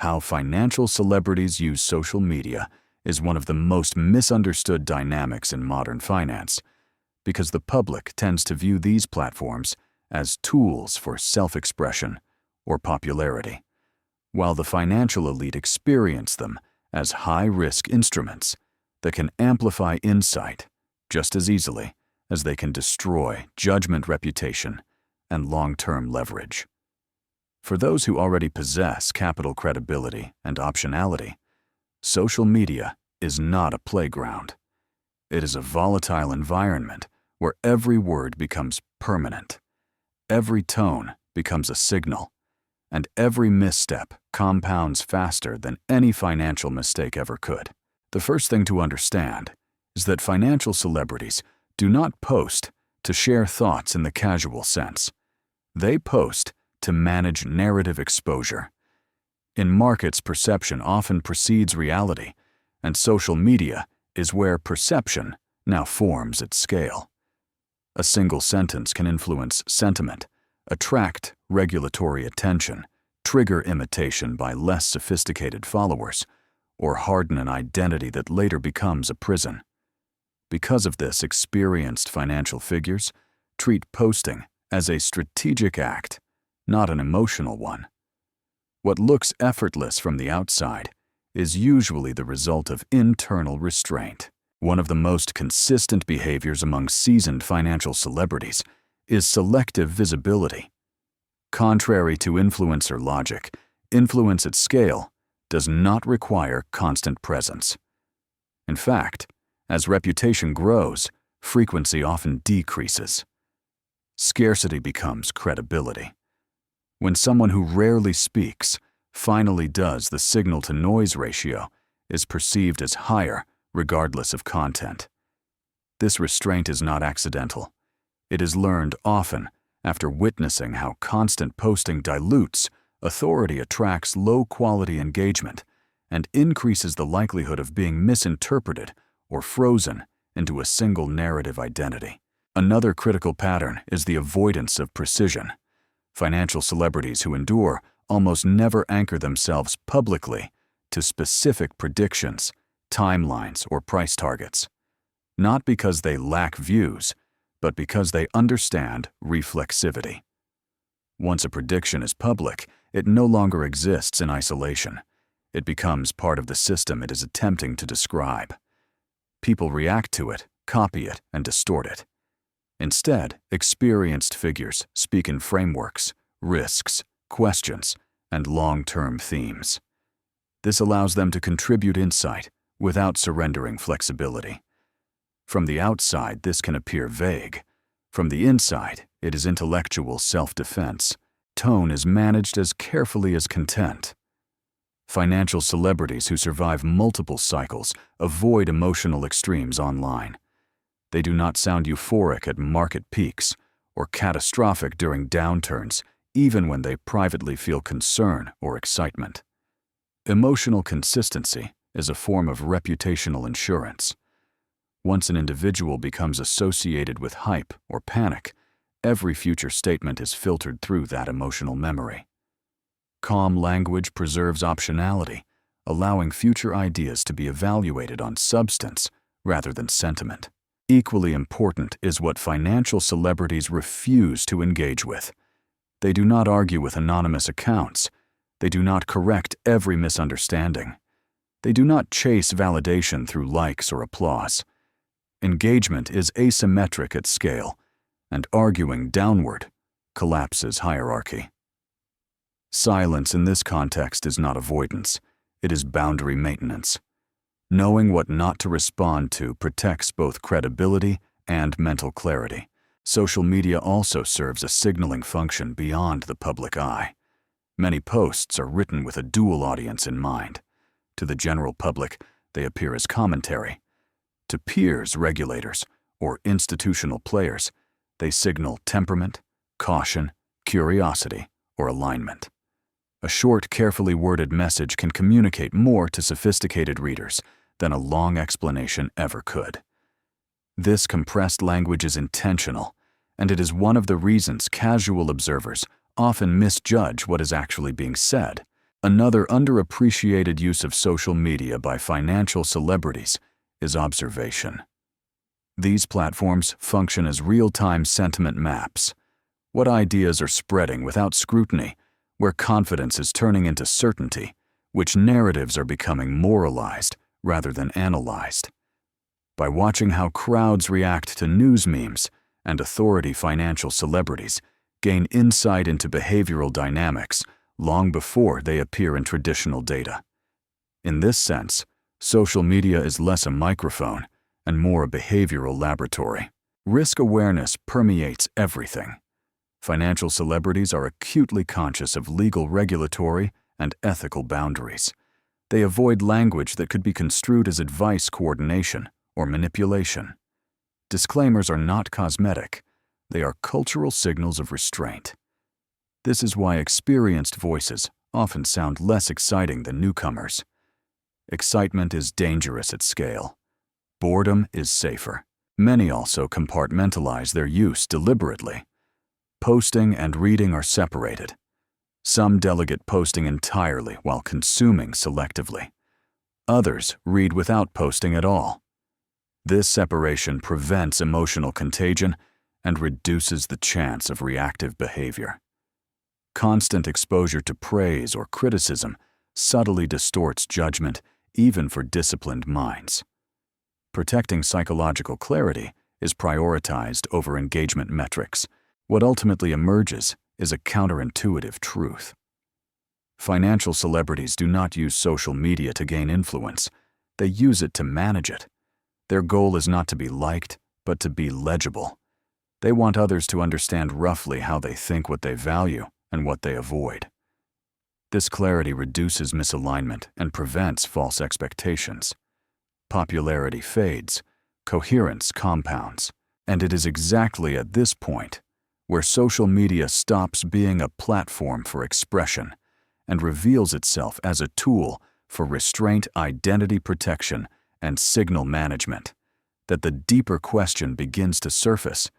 How financial celebrities use social media is one of the most misunderstood dynamics in modern finance, because the public tends to view these platforms as tools for self-expression or popularity, while the financial elite experience them as high-risk instruments that can amplify insight just as easily as they can destroy judgment, reputation, and long-term leverage. For those who already possess capital credibility and optionality, social media is not a playground. It is a volatile environment where every word becomes permanent, every tone becomes a signal, and every misstep compounds faster than any financial mistake ever could. The first thing to understand is that financial celebrities do not post to share thoughts in the casual sense. They post to manage narrative exposure. In markets, perception often precedes reality, and social media is where perception now forms at scale. A single sentence can influence sentiment, attract regulatory attention, trigger imitation by less sophisticated followers, or harden an identity that later becomes a prison. Because of this, experienced financial figures treat posting as a strategic act, not an emotional one. What looks effortless from the outside is usually the result of internal restraint. One of the most consistent behaviors among seasoned financial celebrities is selective visibility. Contrary to influencer logic, influence at scale does not require constant presence. In fact, as reputation grows, frequency often decreases. Scarcity becomes credibility. When someone who rarely speaks finally does, the signal-to-noise ratio is perceived as higher regardless of content. This restraint is not accidental. It is learned often after witnessing how constant posting dilutes authority, attracts low-quality engagement, and increases the likelihood of being misinterpreted or frozen into a single narrative identity. Another critical pattern is the avoidance of precision. Financial celebrities who endure almost never anchor themselves publicly to specific predictions, timelines, or price targets, not because they lack views, but because they understand reflexivity. Once a prediction is public, it no longer exists in isolation. It becomes part of the system it is attempting to describe. People react to it, copy it, and distort it. Instead, experienced figures speak in frameworks, risks, questions, and long-term themes. This allows them to contribute insight without surrendering flexibility. From the outside, this can appear vague. From the inside, it is intellectual self-defense. Tone is managed as carefully as content. Financial celebrities who survive multiple cycles avoid emotional extremes online. They do not sound euphoric at market peaks or catastrophic during downturns, even when they privately feel concern or excitement. Emotional consistency is a form of reputational insurance. Once an individual becomes associated with hype or panic, every future statement is filtered through that emotional memory. Calm language preserves optionality, allowing future ideas to be evaluated on substance rather than sentiment. Equally important is what financial celebrities refuse to engage with. They do not argue with anonymous accounts. They do not correct every misunderstanding. They do not chase validation through likes or applause. Engagement is asymmetric at scale, and arguing downward collapses hierarchy. Silence in this context is not avoidance, it is boundary maintenance. Knowing what not to respond to protects both credibility and mental clarity. Social media also serves a signaling function beyond the public eye. Many posts are written with a dual audience in mind. To the general public, they appear as commentary. To peers, regulators, or institutional players, they signal temperament, caution, curiosity, or alignment. A short, carefully worded message can communicate more to sophisticated readers than a long explanation ever could. This compressed language is intentional, and it is one of the reasons casual observers often misjudge what is actually being said. Another underappreciated use of social media by financial celebrities is observation. These platforms function as real-time sentiment maps. What ideas are spreading without scrutiny, where confidence is turning into certainty, which narratives are becoming moralized rather than analyzed. By watching how crowds react to news memes and authority financial celebrities gain insight into behavioral dynamics long before they appear in traditional data. In this sense, social media is less a microphone and more a behavioral laboratory. Risk awareness permeates everything. Financial celebrities are acutely conscious of legal, regulatory, and ethical boundaries. They avoid language that could be construed as advice coordination or manipulation. Disclaimers are not cosmetic. They are cultural signals of restraint. This is why experienced voices often sound less exciting than newcomers. Excitement is dangerous at scale. Boredom is safer. Many also compartmentalize their use deliberately. Posting and reading are separated. Some delegate posting entirely while consuming selectively. Others read without posting at all. This separation prevents emotional contagion and reduces the chance of reactive behavior. Constant exposure to praise or criticism subtly distorts judgment even for disciplined minds. Protecting psychological clarity is prioritized over engagement metrics. What ultimately emerges is a counterintuitive truth. Financial celebrities do not use social media to gain influence. They use it to manage it. Their goal is not to be liked, but to be legible. They want others to understand roughly how they think, what they value, and what they avoid. This clarity reduces misalignment and prevents false expectations. Popularity fades, coherence compounds, and it is exactly at this point where social media stops being a platform for expression and reveals itself as a tool for restraint, identity protection, and signal management, that the deeper question begins to surface,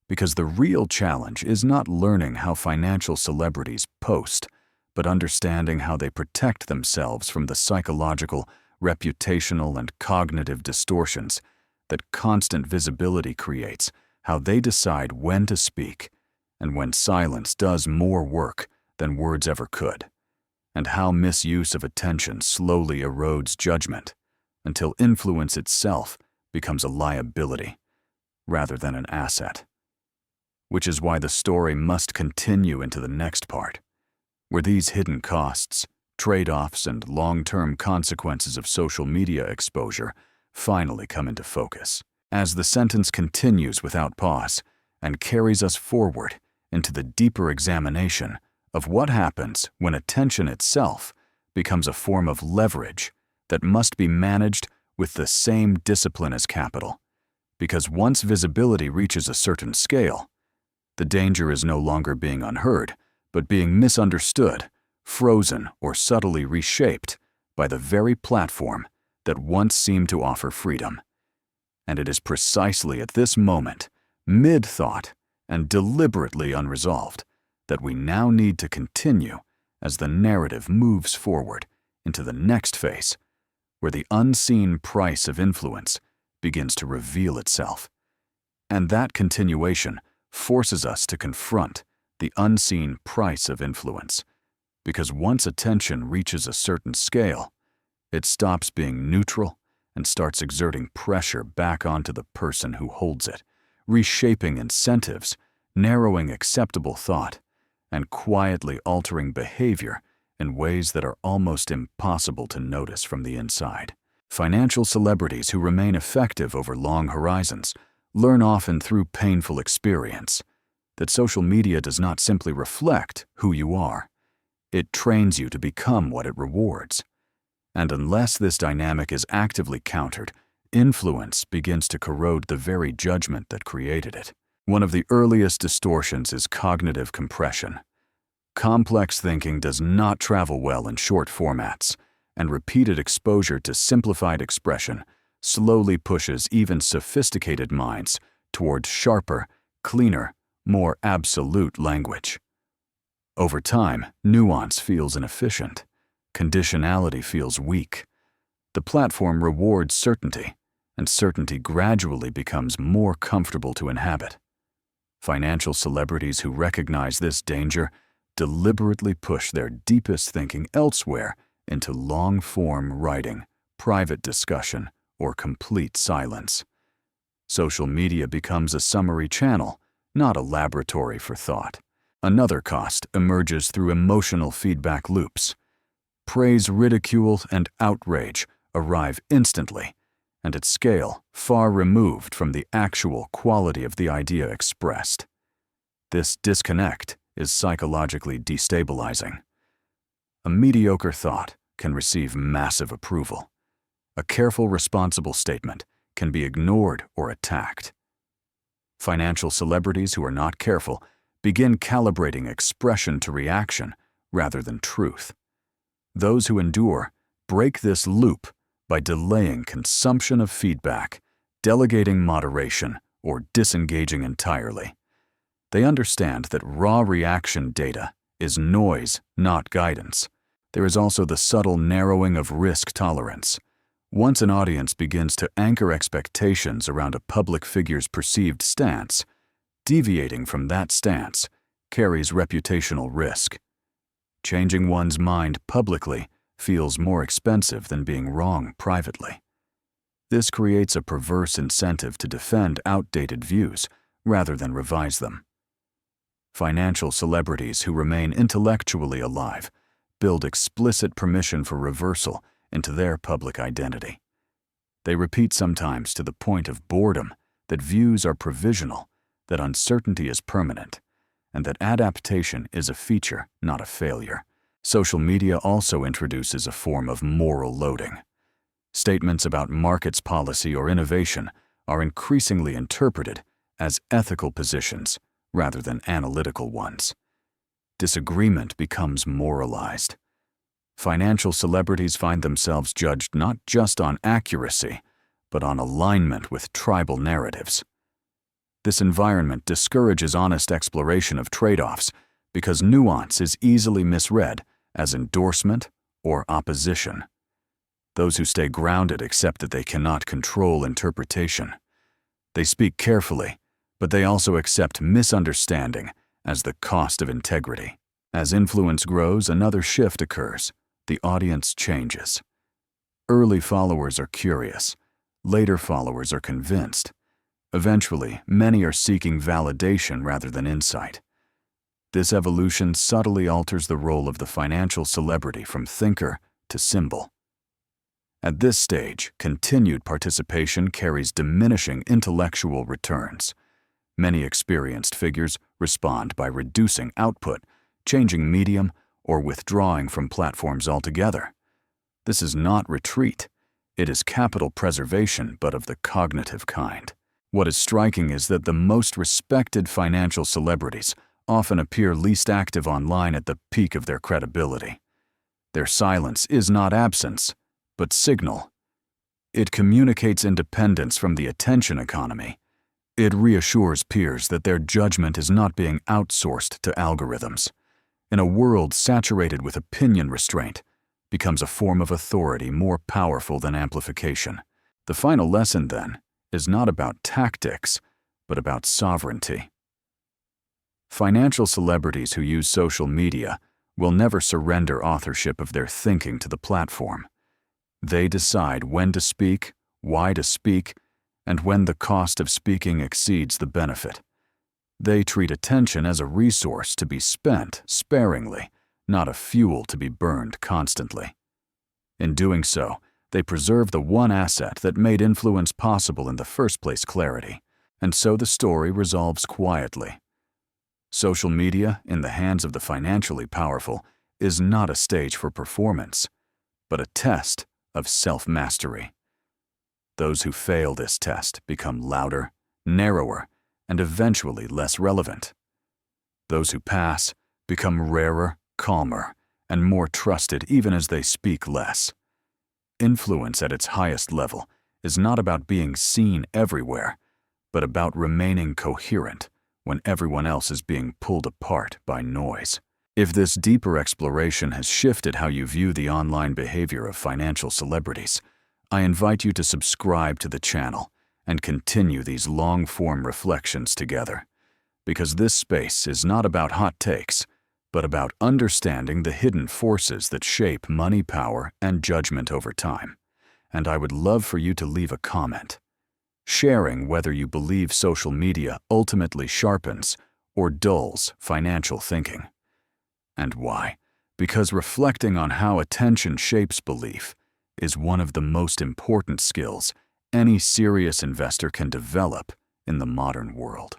because the real challenge is not learning how financial celebrities post, but understanding how they protect themselves from the psychological, reputational, and cognitive distortions that constant visibility creates, how they decide when to speak, and when silence does more work than words ever could, and how misuse of attention slowly erodes judgment until influence itself becomes a liability rather than an asset. Which is why the story must continue into the next part, where these hidden costs, trade-offs, and long-term consequences of social media exposure finally come into focus. As the sentence continues without pause and carries us forward into the deeper examination of what happens when attention itself becomes a form of leverage that must be managed with the same discipline as capital. Because once visibility reaches a certain scale, the danger is no longer being unheard, but being misunderstood, frozen, or subtly reshaped by the very platform that once seemed to offer freedom. And it is precisely at this moment, mid-thought and deliberately unresolved, that we now need to continue as the narrative moves forward into the next phase, where the unseen price of influence begins to reveal itself. And that continuation forces us to confront the unseen price of influence, because once attention reaches a certain scale, it stops being neutral and starts exerting pressure back onto the person who holds it, reshaping incentives, narrowing acceptable thought, and quietly altering behavior in ways that are almost impossible to notice from the inside. Financial celebrities who remain effective over long horizons learn often through painful experience that social media does not simply reflect who you are. It trains you to become what it rewards. And unless this dynamic is actively countered, influence begins to corrode the very judgment that created it. One of the earliest distortions is cognitive compression. Complex thinking does not travel well in short formats, and repeated exposure to simplified expression slowly pushes even sophisticated minds toward sharper, cleaner, more absolute language. Over time, nuance feels inefficient, Conditionality feels weak. The platform rewards certainty, and certainty gradually becomes more comfortable to inhabit. Financial celebrities who recognize this danger deliberately push their deepest thinking elsewhere into long-form writing, private discussion, or complete silence. Social media becomes a summary channel, not a laboratory for thought. Another cost emerges through emotional feedback loops. Praise, ridicule, and outrage arrive instantly, and at scale far removed from the actual quality of the idea expressed. This disconnect is psychologically destabilizing. A mediocre thought can receive massive approval. A careful, responsible statement can be ignored or attacked. Financial celebrities who are not careful begin calibrating expression to reaction rather than truth. Those who endure break this loop by delaying consumption of feedback, delegating moderation, or disengaging entirely. They understand that raw reaction data is noise, not guidance. There is also the subtle narrowing of risk tolerance. Once an audience begins to anchor expectations around a public figure's perceived stance, deviating from that stance carries reputational risk. Changing one's mind publicly feels more expensive than being wrong privately. This creates a perverse incentive to defend outdated views rather than revise them. Financial celebrities who remain intellectually alive build explicit permission for reversal into their public identity. They repeat sometimes to the point of boredom that views are provisional, that uncertainty is permanent, and that adaptation is a feature, not a failure. Social media also introduces a form of moral loading. Statements about markets policy or innovation are increasingly interpreted as ethical positions rather than analytical ones. Disagreement becomes moralized. Financial celebrities find themselves judged not just on accuracy, but on alignment with tribal narratives. This environment discourages honest exploration of trade-offs because nuance is easily misread as endorsement or opposition. Those who stay grounded accept that they cannot control interpretation. They speak carefully, but they also accept misunderstanding as the cost of integrity. As influence grows, another shift occurs. The audience changes. Early followers are curious. Later followers are convinced. Eventually, many are seeking validation rather than insight. This evolution subtly alters the role of the financial celebrity from thinker to symbol. At this stage, continued participation carries diminishing intellectual returns. Many experienced figures respond by reducing output, changing medium, or withdrawing from platforms altogether. This is not retreat. It is capital preservation, but of the cognitive kind. What is striking is that the most respected financial celebrities often appear least active online at the peak of their credibility. Their silence is not absence, but signal. It communicates independence from the attention economy. It reassures peers that their judgment is not being outsourced to algorithms. In a world saturated with opinion restraint, becomes a form of authority more powerful than amplification. The final lesson, then, is not about tactics, but about sovereignty. Financial celebrities who use social media will never surrender authorship of their thinking to the platform. They decide when to speak, why to speak, and when the cost of speaking exceeds the benefit. They treat attention as a resource to be spent sparingly, not a fuel to be burned constantly. In doing so, they preserve the one asset that made influence possible in the first place, clarity, and so the story resolves quietly. Social media, in the hands of the financially powerful, is not a stage for performance, but a test of self-mastery. Those who fail this test become louder, narrower, and eventually less relevant. Those who pass become rarer, calmer, and more trusted even as they speak less. Influence at its highest level is not about being seen everywhere, but about remaining coherent when everyone else is being pulled apart by noise. If this deeper exploration has shifted how you view the online behavior of financial celebrities, I invite you to subscribe to the channel and continue these long-form reflections together. Because this space is not about hot takes, but about understanding the hidden forces that shape money power and judgment over time. And I would love for you to leave a comment, sharing whether you believe social media ultimately sharpens or dulls financial thinking. And why? Because reflecting on how attention shapes belief is one of the most important skills any serious investor can develop in the modern world.